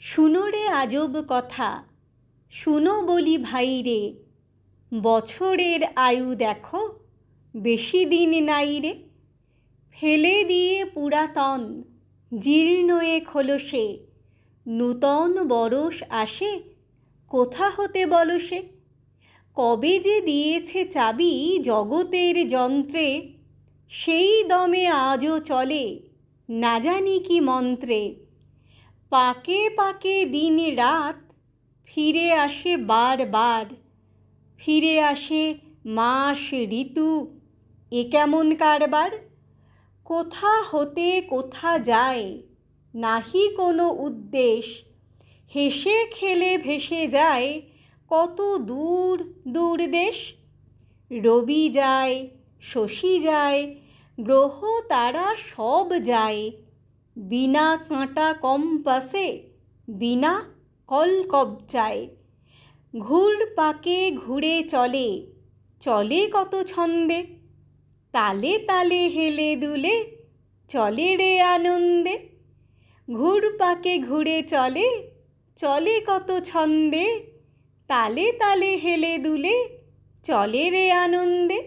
শুনো রে আজব কথা, শুনো বলি ভাই রে, বছরের আয়ু দেখো বেশি দিন নাই রে। ফেলে দিয়ে পুরাতন জীর্ণ এ খোলসে, নূতন বরষ আসে কোথা হতে বলো সে। কবে যে দিয়েছে চাবি জগতের যন্ত্রে, সেই দমে আজও চলে না জানি কি মন্ত্রে। পাকে পাকে দিন রাত ফিরে আসে বারবার, ফিরে আসে মাস ঋতু, এ কেমন কারবার। কোথা হতে কোথা যায় নাহি কোনো উদ্দেশ, হেসে খেলে ভেসে যায় কত দূর দূর দেশ। রবি যায়, শশী যায়, গ্রহ তারা সব যায়, বিনা কাঁটা কম্পাসে, বিনা কলকবজায়। ঘুরপাকে ঘুরে চলে, চলে কত ছন্দে, তালে তালে হেলে দুলে চলে রে আনন্দে। ঘুরপাকে ঘুরে চলে, চলে কত ছন্দে, তালে তালে হেলে দুলে চলে রে আনন্দে।